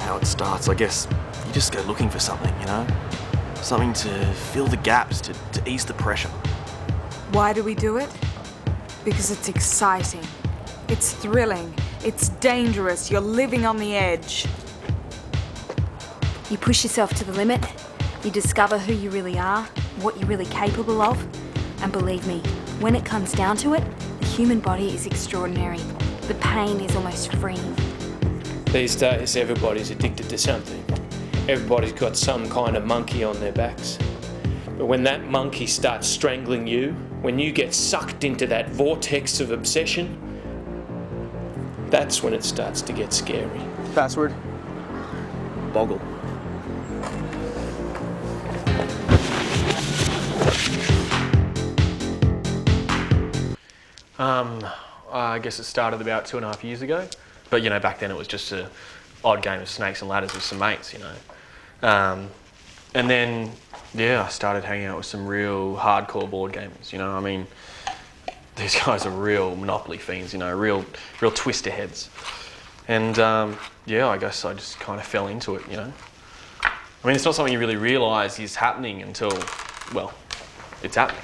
how it starts. I guess you just go looking for something, you know? Something to fill the gaps, to ease the pressure. Why do we do it? Because it's exciting. It's thrilling. It's dangerous. You're living on the edge. You push yourself to the limit. You discover who you really are, what you're really capable of. And believe me, when it comes down to it, the human body is extraordinary. The pain is almost freeing. These days, everybody's addicted to something. Everybody's got some kind of monkey on their backs. But when that monkey starts strangling you, when you get sucked into that vortex of obsession, that's when it starts to get scary. Password? Boggle. I guess it started about 2.5 years ago. But, you know, back then it was just an odd game of snakes and ladders with some mates, you know. And then, yeah, I started hanging out with some real hardcore board gamers, you know. I mean, these guys are real Monopoly fiends, you know, real twister heads. And, yeah, I guess I just kind of fell into it, you know. I mean, it's not something you really realise is happening until, well, it's happening.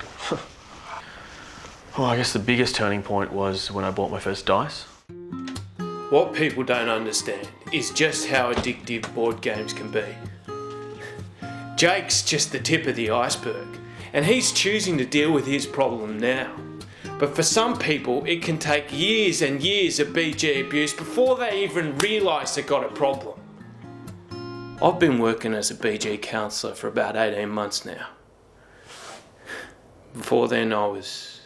Well, I guess the biggest turning point was when I bought my first dice. What people don't understand is just how addictive board games can be. Jake's just the tip of the iceberg, and he's choosing to deal with his problem now. But for some people, it can take years and years of BG abuse before they even realise they've got a problem. I've been working as a BG counsellor for about 18 months now. Before then, I was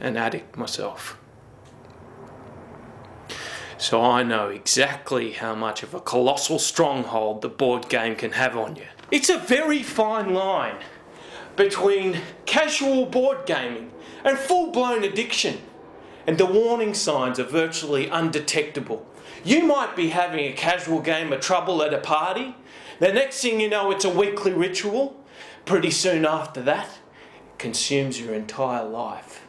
an addict myself. So I know exactly how much of a colossal stronghold the board game can have on you. It's a very fine line between casual board gaming and full-blown addiction, and the warning signs are virtually undetectable. You might be having a casual game of trouble at a party. The next thing you know, it's a weekly ritual. Pretty soon after that, it consumes your entire life.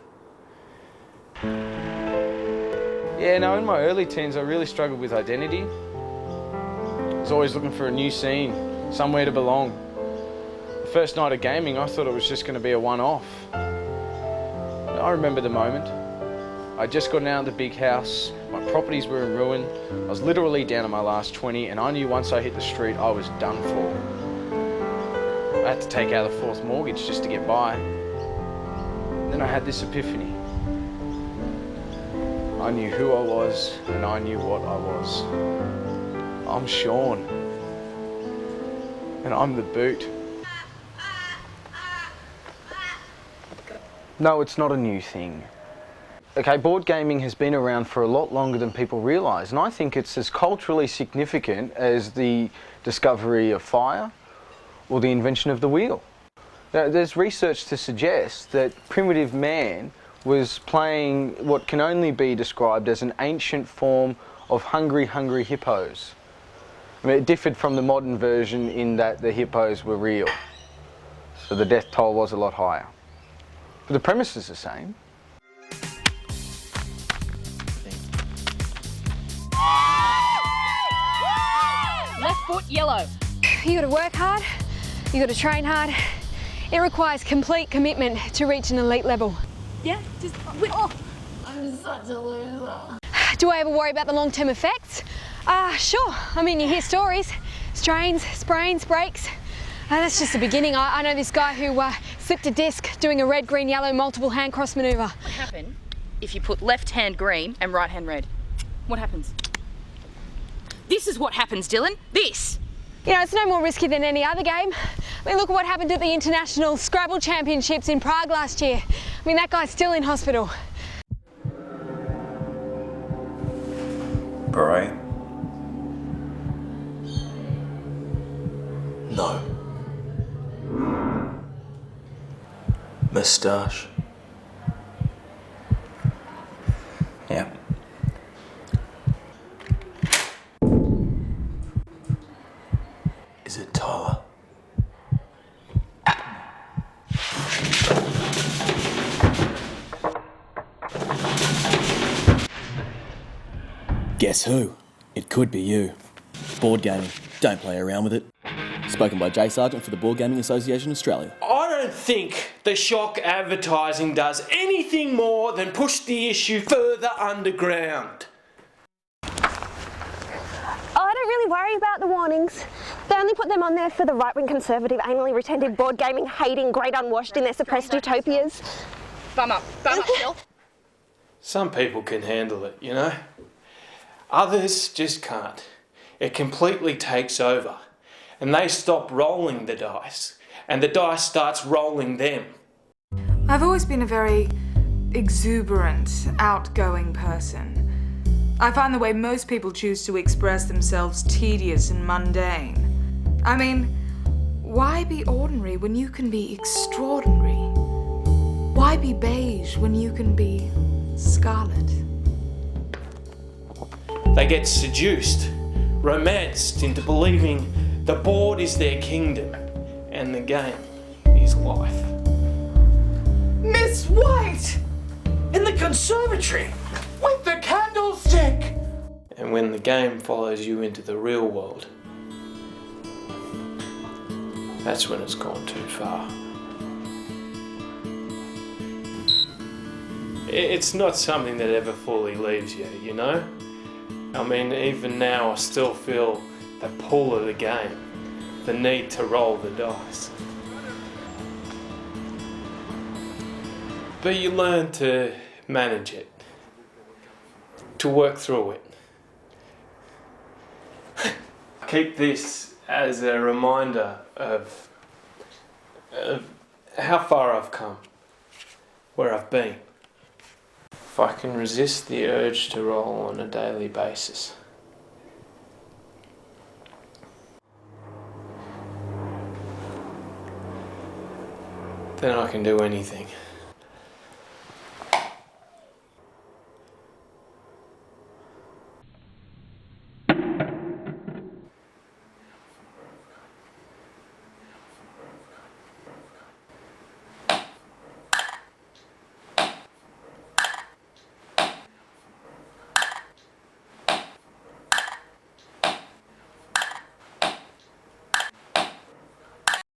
Yeah, no, in my early teens, I really struggled with identity. I was always looking for a new scene, somewhere to belong. The first night of gaming, I thought it was just going to be a one-off. I remember the moment. I'd just gotten out of the big house, my properties were in ruin, I was literally down to my last 20, and I knew once I hit the street, I was done for. I had to take out a fourth mortgage just to get by. Then I had this epiphany. I knew who I was, and I knew what I was. I'm Sean, and I'm the boot. No, it's not a new thing. Okay, board gaming has been around for a lot longer than people realise, and I think it's as culturally significant as the discovery of fire or the invention of the wheel. Now, there's research to suggest that primitive man was playing what can only be described as an ancient form of hungry hippos. I mean, it differed from the modern version in that the hippos were real, so the death toll was a lot higher. But the premise is the same. Left foot yellow. You gotta work hard, you gotta train hard. It requires complete commitment to reach an elite level. Yeah, just... Oh. I'm such a loser. Do I ever worry about the long-term effects? Sure. I mean, you hear stories. Strains, sprains, breaks. That's just the beginning. I know this guy who slipped a disc doing a red, green, yellow multiple hand cross manoeuvre. What happens if you put left hand green and right hand red? What happens? This is what happens, Dylan. This. You know, it's no more risky than any other game. I mean, look at what happened at the International Scrabble Championships in Prague last year. I mean, that guy's still in hospital. Beret? No. Moustache? Yeah. Is it Tyler? Guess who? It could be you. Board gaming. Don't play around with it. Spoken by Jay Seargeant for the Board Gaming Association Australia. I don't think the shock advertising does anything more than push the issue further underground. I don't really worry about the warnings. They only put them on there for the right-wing conservative, anally retentive, board gaming, hating, great unwashed in their suppressed utopias. Bum up, Phil. Some people can handle it, you know? Others just can't. It completely takes over. And they stop rolling the dice. And the dice starts rolling them. I've always been a very exuberant, outgoing person. I find the way most people choose to express themselves tedious and mundane. I mean, why be ordinary when you can be extraordinary? Why be beige when you can be scarlet? They get seduced, romanced into believing the board is their kingdom and the game is life. Miss White! In the conservatory! With the candlestick! And when the game follows you into the real world, that's when it's gone too far. It's not something that ever fully leaves you, you know? I mean, even now I still feel the pull of the game, the need to roll the dice. But you learn to manage it, to work through it. Keep this as a reminder of how far I've come, where I've been. If I can resist the urge to roll on a daily basis, then I can do anything.